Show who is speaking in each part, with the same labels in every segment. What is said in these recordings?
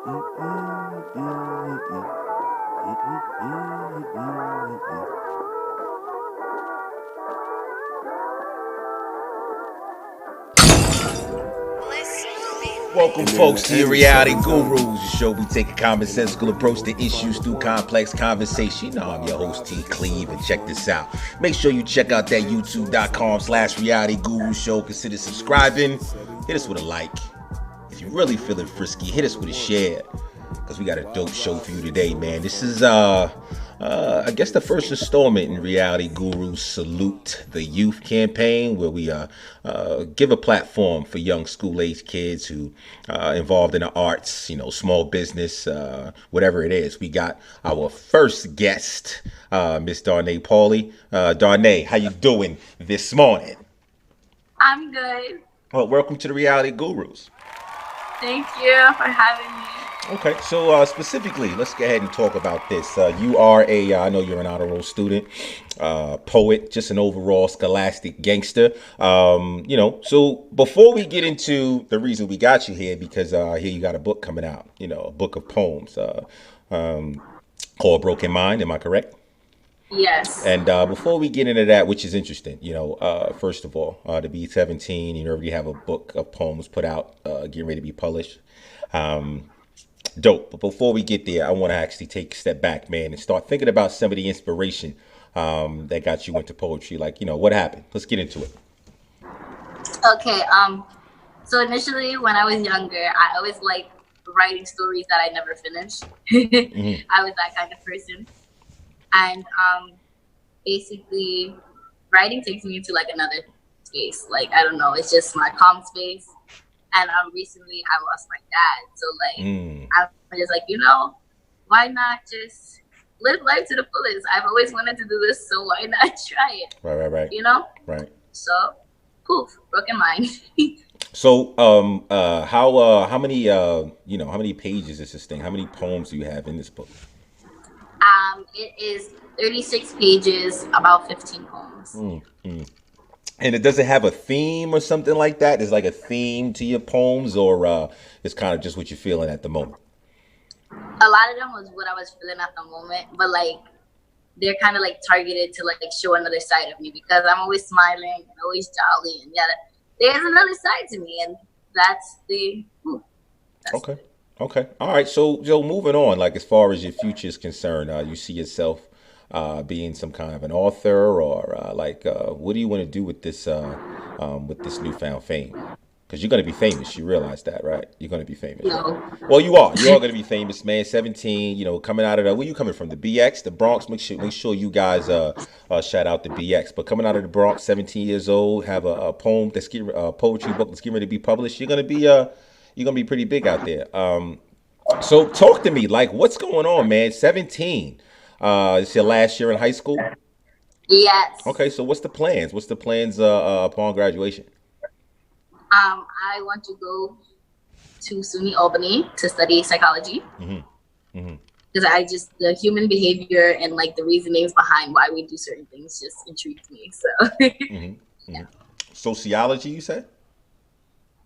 Speaker 1: Welcome, folks, to your Reality Gurus, the show we take a commonsensical approach to issues through complex conversation. You know, I'm your host, T. Cleve, and check this out. Make sure you check out that youtube.com/RealityGurusShow. Consider subscribing. Hit us with a like. If you're really feeling frisky, hit us with a share, because we got a dope show for you today, man. This is, I guess, the first installment in Reality Gurus Salute the Youth campaign, where we give a platform for young school-age kids who involved in the arts, you know, small business, whatever it is. We got our first guest, Miss Darnae Pauley. Darnae, how you doing this morning?
Speaker 2: I'm good.
Speaker 1: Well, welcome to the Reality Gurus.
Speaker 2: Thank you for having me.
Speaker 1: Okay, so specifically, let's go ahead and talk about this. You are I know you're an honor roll student, poet, just an overall scholastic gangster. So before we get into the reason we got you here, because here you got a book coming out, you know, a book of poems called Broken Mind, am I correct?
Speaker 2: Yes.
Speaker 1: And before we get into that, which is interesting, you know, first of all, to be 17, you already have a book of poems put out, getting ready to be published. Dope. But before we get there, I want to actually take a step back, man, and start thinking about some of the inspiration that got you into poetry. Like, you know, what happened? Let's get into it.
Speaker 2: Okay. So initially, when I was younger, I always liked writing stories that I never finished.
Speaker 1: Mm-hmm.
Speaker 2: I was that kind of person. And basically, writing takes me into like another space. Like, I don't know, it's just my calm space. And recently I lost my dad. So like, I'm just like, you know, why not just live life to the fullest? I've always wanted to do this, so why not try it?
Speaker 1: Right.
Speaker 2: You know?
Speaker 1: Right.
Speaker 2: So, poof, broken mind.
Speaker 1: So, how many, how many pages is this thing? How many poems do you have in this book?
Speaker 2: It is 36 pages, about 15 poems.
Speaker 1: And it doesn't have a theme or something like that? There's like a theme to your poems, or it's kind of just what you're feeling at the moment?
Speaker 2: A lot of them was what I was feeling at the moment, but like they're kind of like targeted to like show another side of me, because I'm always smiling and always jolly, and there's another side to me, and that's
Speaker 1: Okay. All right. So moving on, like as far as your future is concerned, you see yourself being some kind of an author, or what do you want to do with this newfound fame? Because you're going to be famous. You realize that, right? You're going to be famous.
Speaker 2: No.
Speaker 1: Well, you are. You are going to be famous, man. 17. You know, coming out of where you coming from? The BX, the Bronx. Make sure you guys shout out the BX. But coming out of the Bronx, 17 years old, have a poem poetry book that's getting ready to be published. You're going to be pretty big out there. So talk to me. Like, what's going on, man? 17. It's your last year in high school?
Speaker 2: Yes.
Speaker 1: Okay, so what's the plans? What's the plans upon graduation?
Speaker 2: I want to go to SUNY Albany to study psychology. Because the human behavior and like the reasonings behind why we do certain things just intrigues me. So yeah.
Speaker 1: Sociology, you said?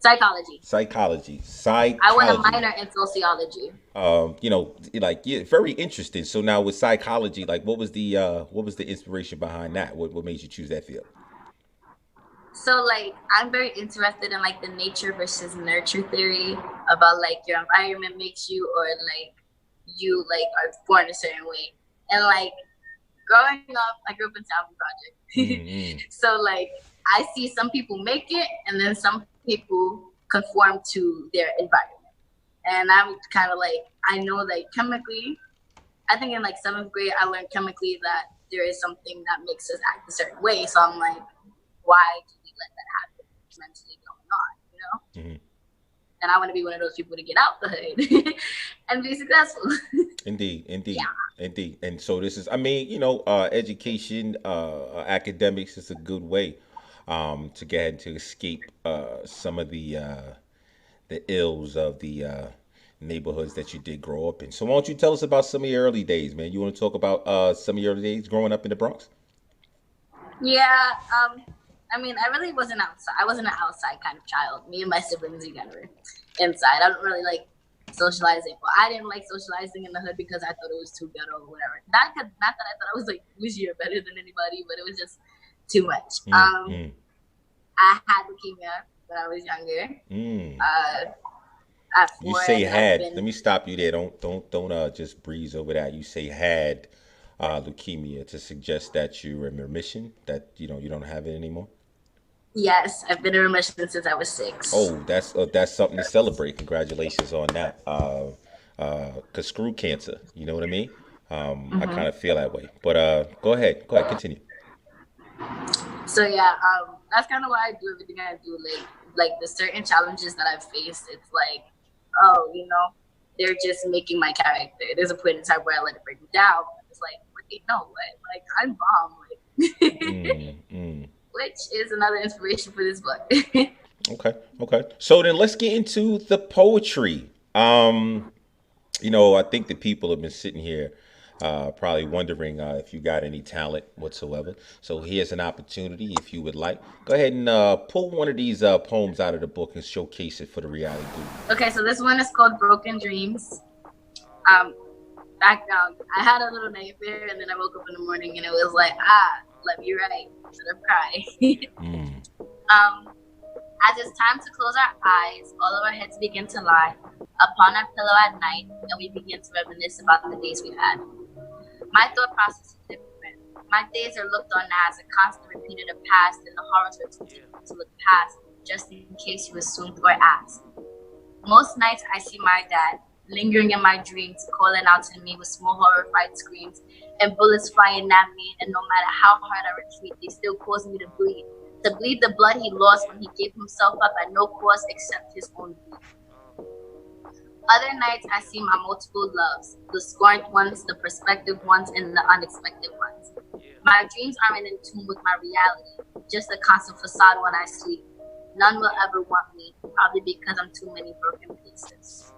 Speaker 2: Psychology.
Speaker 1: I
Speaker 2: want a minor in sociology.
Speaker 1: Very interesting. So now with psychology, like what was the inspiration behind that? What made you choose that field?
Speaker 2: So like I'm very interested in like the nature versus nurture theory about like your environment makes you, or like you like are born a certain way. And like growing up, I grew up in Town Project. So like I see some people make it, and then some people conform to their environment. And I'm kind of like, I know that chemically, I think in like 7th grade, I learned chemically that there is something that makes us act a certain way. So I'm like, why do we let that happen mentally going on, you know? And I want to be one of those people to get out the hood and be successful.
Speaker 1: Indeed.
Speaker 2: Yeah.
Speaker 1: Indeed. And so this is, education, academics is a good way to get ahead to escape some of the ills of the neighborhoods that you did grow up in. So why don't you tell us about some of your early days, man? You want to talk about some of your early days growing up in the Bronx?
Speaker 2: Yeah. I really wasn't outside. I wasn't an outside kind of child. Me and my siblings together inside. I don't really like socializing. Well, I didn't like socializing in the hood because I thought it was too ghetto or whatever. Not that I thought I was like bougie or better than anybody, but it was just too much. I had leukemia when I was younger. At 4,
Speaker 1: You say had.
Speaker 2: been,
Speaker 1: Let me stop you there. Don't just breeze over that. You say had leukemia to suggest that you're in remission, that you don't have it anymore.
Speaker 2: yes, I've been in remission since I was 6.
Speaker 1: Oh, that's something to celebrate. Congratulations on that. 'Cause screw cancer. You know what I mean? I kind of feel that way. But go ahead, continue.
Speaker 2: So yeah, that's kind of why I do everything I do. Like the certain challenges that I've faced, it's like, oh, they're just making my character. There's a point in time where I let it break me down. It's like, wait, no, what? Like I'm bomb. Which is another inspiration for this book.
Speaker 1: Okay. So then let's get into the poetry. I think the people have been sitting here probably wondering if you got any talent whatsoever. So here's an opportunity if you would like. Go ahead and pull one of these poems out of the book and showcase it for the reality guru.
Speaker 2: Okay, so this one is called Broken Dreams. Background, I had a little nightmare and then I woke up in the morning and it was like, let me write instead of cry. As it's time to close our eyes, all of our heads begin to lie upon our pillow at night, and we begin to reminisce about the days we've had. My thought process is different. My days are looked on as a constant repeat of the past, and the horrors are too deep to look past, just in case you assumed or asked. Most nights I see my dad, lingering in my dreams, calling out to me with small horrified screams, and bullets flying at me, and no matter how hard I retreat, they still cause me to bleed. To bleed the blood he lost when he gave himself up at no cost except his own greed. Other nights I see my multiple loves, the scorned ones, the prospective ones, and the unexpected ones. My dreams aren't in tune with my reality, just a constant facade when I sleep. None will ever want me, probably because I'm too many broken pieces.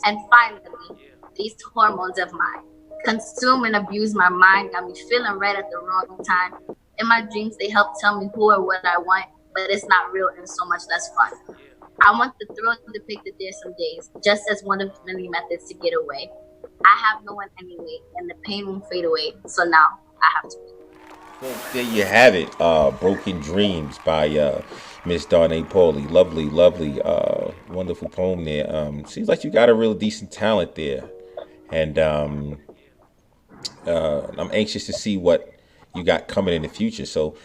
Speaker 2: And finally, these hormones of mine consume and abuse my mind, got me feeling right at the wrong time. In my dreams, they help tell me who or what I want, but it's not real and so much less fun. I want the thrill depicted there some days, just as one of many methods to get away. I have no one anyway, and the pain won't fade away, so now I have to be.
Speaker 1: Well, there you have it. Broken Dreams by Miss Darnae Pauley. Lovely, wonderful poem there. Seems like you got a real decent talent there. And I'm anxious to see what you got coming in the future. So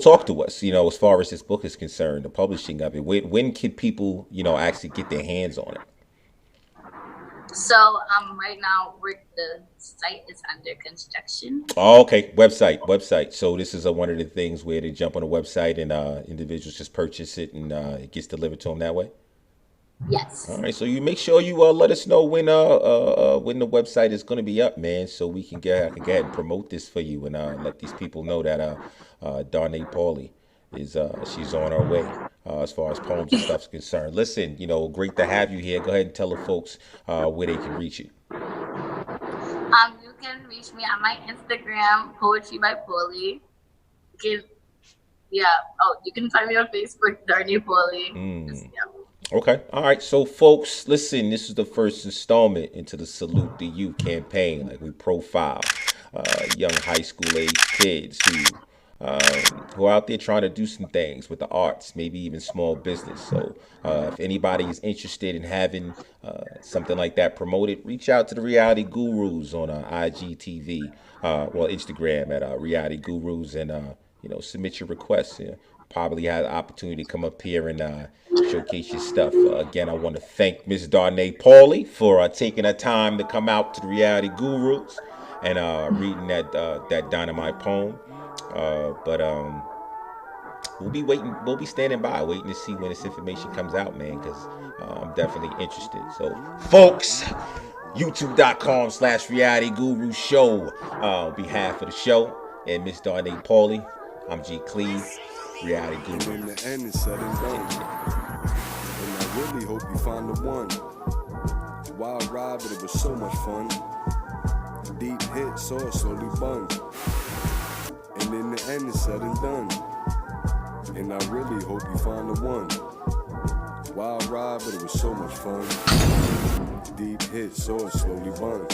Speaker 1: talk to us, as far as this book is concerned, the publishing of it. When can people, actually get their hands on it?
Speaker 2: So right now the site is under construction.
Speaker 1: Oh, okay. Website. So this is one of the things where they jump on the website and individuals just purchase it and it gets delivered to them that way?
Speaker 2: Yes.
Speaker 1: All right. So you make sure you let us know when the website is going to be up, man, so we can I can go ahead and promote this for you and let these people know that Darnae Pauley is she's on her way as far as poems and stuff is concerned. Listen, great to have you here. Go ahead and tell the folks where they can reach you.
Speaker 2: You can reach me on my Instagram, Poetry by Pauley. You can find me on Facebook, Darnae Pauley.
Speaker 1: Okay. All right. So, folks, listen, this is the first installment into the Salute to You campaign. Like, we profile young high school age kids who are out there trying to do some things with the arts, maybe even small business. So if anybody is interested in having something like that promoted, reach out to the Reality Gurus on IGTV, Instagram at Reality Gurus, and submit your requests. Probably have the opportunity to come up here and showcase your stuff. Again, I want to thank Miss Darnae Pauley for taking her time to come out to the Reality Gurus and reading that dynamite poem. But we'll be standing by, waiting to see when this information comes out, man, because I'm definitely interested. So, folks, youtube.com/RealityGurusShow. On behalf of the show and Miss Darnae Pauley, I'm G. Cleve, Reality Guru.
Speaker 3: In the end, it's said and done. And I really hope you find the one. Wild ride, but it was so much fun. Deep hit, so slowly bun. And in the end, it's said and done. And I really hope you find the one. Wild ride, but it was so much fun. Deep hit, so it slowly bun.